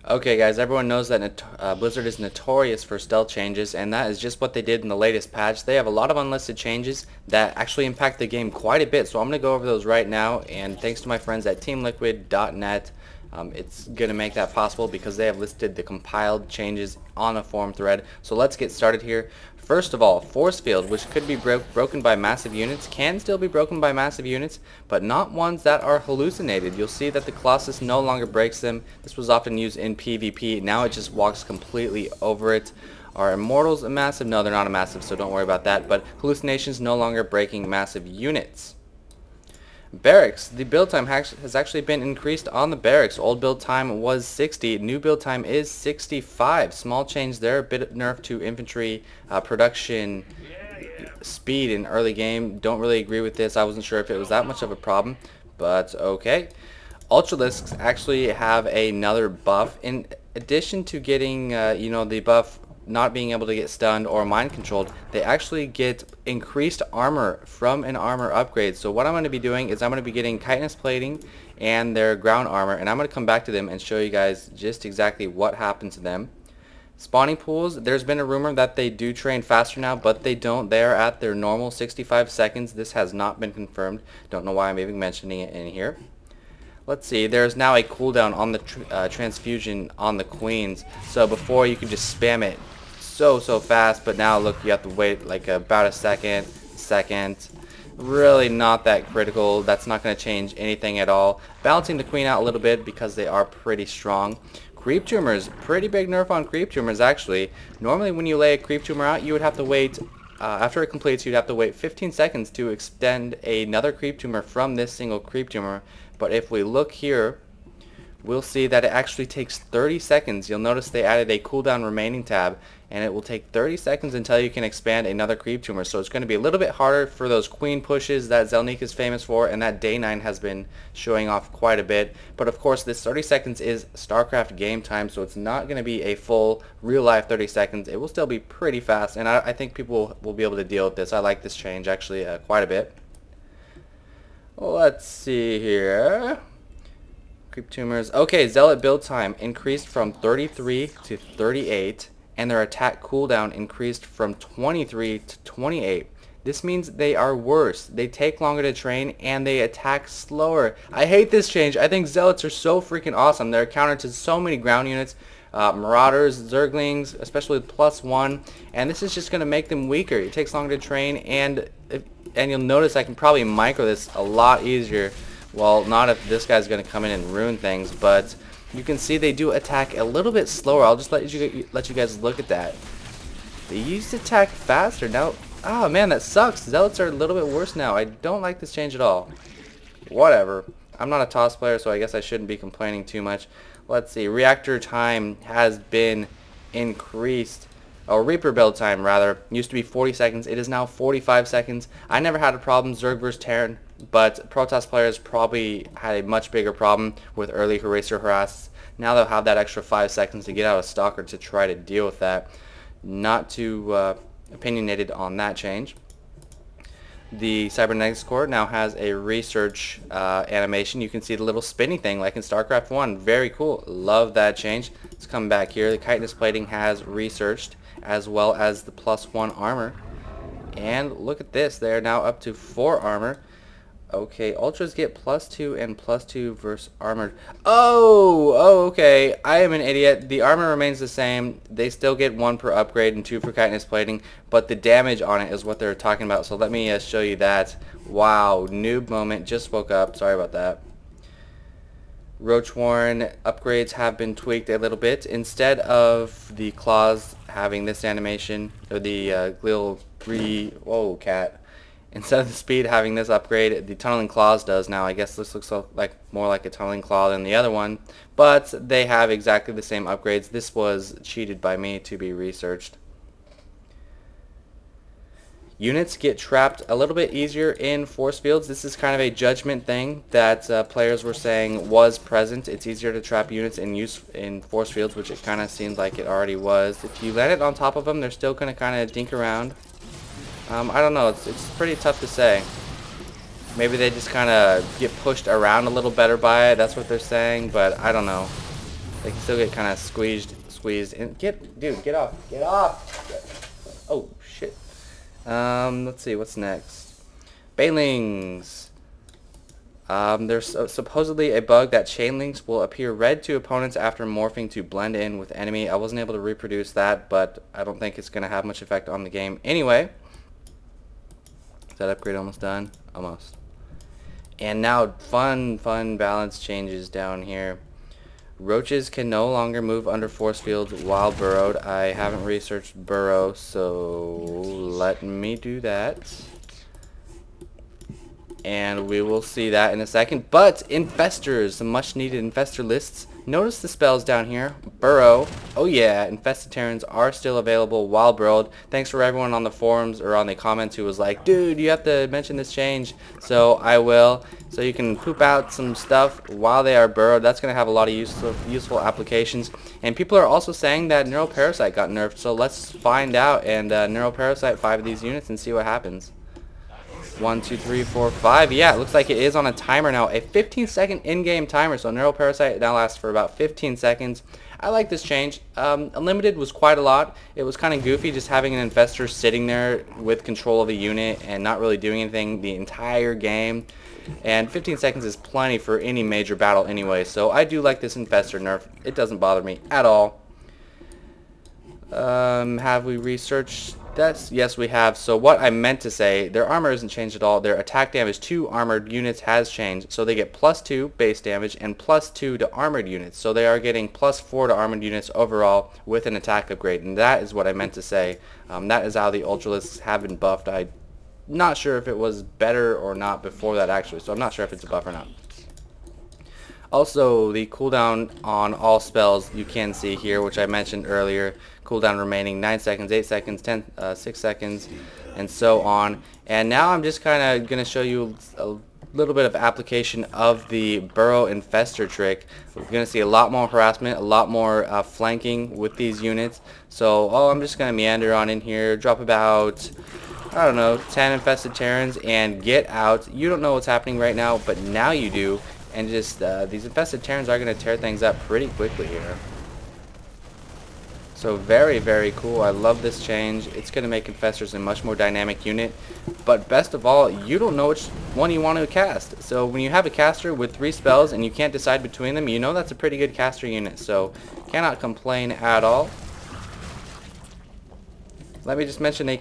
Okay guys, everyone knows that Blizzard is notorious for stealth changes, and that is just what they did in the latest patch. They have a lot of unlisted changes that actually impact the game quite a bit, so I'm going to go over those right now, and thanks to my friends at teamliquid.net, it's going to make that possible because they have listed the compiled changes on a forum thread. So let's get started here. First of all, force field, which could be broken by massive units, can still be broken by massive units, but not ones that are hallucinated. You'll see that the Colossus no longer breaks them. This was often used in PvP. Now it just walks completely over it. Are Immortals a massive? No, they're not a massive, so don't worry about that. But hallucinations no longer breaking massive units. Barracks. The build time has actually been increased on the barracks. Old build time was 60. New build time is 65. Small change there. A bit nerf to infantry production speed in early game. Don't really agree with this. I wasn't sure if it was that much of a problem, but okay. Ultralisks actually have another buff. In addition to getting the buff not being able to get stunned or mind controlled, they actually get increased armor from an armor upgrade. So what I'm going to be doing is I'm going to be getting chitinous plating and their ground armor, and I'm going to come back to them and show you guys just exactly what happened to them. Spawning pools, there's been a rumor that they do train faster now, but they don't. They are at their normal 65 seconds. This has not been confirmed. Don't know why I'm even mentioning it in here. Let's see, there's now a cooldown on the transfusion on the queens. So before you could just spam it so fast, but now look, you have to wait like about a second. Really not that critical. That's not going to change anything at all. Balancing the queen out a little bit because they are pretty strong. Creep tumors, pretty big nerf on creep tumors actually. Normally when you lay a creep tumor out, you would have to wait, after it completes, you'd have to wait 15 seconds to extend another creep tumor from this single creep tumor. But if we look here, we'll see that it actually takes 30 seconds. You'll notice they added a cooldown remaining tab, and it will take 30 seconds until you can expand another creep tumor. So it's going to be a little bit harder for those queen pushes that Zelnik is famous for, and that Day 9 has been showing off quite a bit. But of course, this 30 seconds is StarCraft game time, so it's not going to be a full real-life 30 seconds. It will still be pretty fast, and I think people will be able to deal with this. I like this change actually quite a bit. Let's see here. Creep tumors. Okay, Zealot build time increased from 33 to 38, and their attack cooldown increased from 23 to 28. This means they are worse. They take longer to train, and they attack slower. I hate this change. I think Zealots are so freaking awesome. They're a counter to so many ground units. Marauders, Zerglings, especially with +1, and this is just going to make them weaker. It takes longer to train, and you'll notice I can probably micro this a lot easier. Well, not if this guy's going to come in and ruin things, but you can see they do attack a little bit slower. I'll just let you guys look at that. They used to attack faster. Now, oh man, that sucks. Zealots are a little bit worse now. I don't like this change at all. Whatever. I'm not a TOS player, so I guess I shouldn't be complaining too much. Let's see. Reactor time has been increased. Or Reaper build time, rather. Used to be 40 seconds. It is now 45 seconds. I never had a problem Zerg vs Terran, but Protoss players probably had a much bigger problem with early Harassers Harass. Now they'll have that extra 5 seconds to get out of Stalker to try to deal with that. Not too opinionated on that change. The Cybernetics Core now has a research animation. You can see the little spinny thing like in StarCraft 1. Very cool. Love that change. Let's come back here. The chitinous plating has researched, as well as the +1 armor. And look at this. They are now up to 4 armor. Okay, Ultras get +2 and +2 versus armored. Oh, okay. I am an idiot. The armor remains the same. They still get 1 per upgrade and 2 for chitinous plating, but the damage on it is what they're talking about. So let me show you that. Wow, noob moment. Just woke up. Sorry about that. Roach Warren upgrades have been tweaked a little bit. Instead of the claws having this animation, or the glial whoa, cat. Instead of the speed having this upgrade, the tunneling claws does now. I guess this looks like more like a tunneling claw than the other one, but they have exactly the same upgrades. This was cheated by me to be researched. Units get trapped a little bit easier in force fields. This is kind of a judgment thing that players were saying was present. It's easier to trap units in force fields, which it kind of seemed like it already was. If you land it on top of them, they're still going to kind of dink around. I don't know. It's pretty tough to say. Maybe they just kind of get pushed around a little better by it. That's what they're saying, but I don't know. They can still get kind of squeezed in. Dude, get off. Oh, shit. Let's see, what's next? Banelings. There's supposedly a bug that chain links will appear red to opponents after morphing to blend in with enemy. I wasn't able to reproduce that, but I don't think it's going to have much effect on the game anyway. Is that upgrade almost done? Almost. And now fun balance changes down here. Roaches can no longer move under force fields while burrowed. I haven't researched burrow, so let me do that. And we will see that in a second. But infestors, some much needed infestor lists. Notice the spells down here. Burrow. Oh yeah, infested Terrans are still available while burrowed. Thanks for everyone on the forums or on the comments who was like, dude, you have to mention this change. So I will. So you can poop out some stuff while they are burrowed. That's going to have a lot of useful applications. And people are also saying that Neuroparasite got nerfed. So let's find out and Neuroparasite 5 of these units and see what happens. 1, 2, 3, 4, 5. Yeah, it looks like it is on a timer now. A 15-second in-game timer. So Neuroparasite now lasts for about 15 seconds. I like this change. Unlimited was quite a lot. It was kind of goofy just having an infestor sitting there with control of a unit and not really doing anything the entire game. And 15 seconds is plenty for any major battle anyway. So I do like this infestor nerf. It doesn't bother me at all. Have we researched that? Yes, we have. So what I meant to say, their armor isn't changed at all. Their attack damage to armored units has changed. So they get +2 base damage and +2 to armored units. So they are getting +4 to armored units overall with an attack upgrade. And that is what I meant to say. That is how the Ultralisks have been buffed. I'm not sure if it was better or not before that actually. So I'm not sure if it's a buff or not. Also, the cooldown on all spells you can see here, which I mentioned earlier. Cooldown remaining 9 seconds, 8 seconds, 6 seconds, and so on. And now I'm just kind of going to show you a little bit of application of the Burrow Infestor trick. We're going to see a lot more harassment, a lot more flanking with these units. So I'm just going to meander on in here, drop about, I don't know, 10 infested Terrans, and get out. You don't know what's happening right now, but now you do. And just these infested Terrans are going to tear things up pretty quickly here. So very cool. I love this change. It's going to make infestors a much more dynamic unit. But best of all, you don't know which one you want to cast. So when you have a caster with 3 spells and you can't decide between them, you know that's a pretty good caster unit. So cannot complain at all. Let me just mention a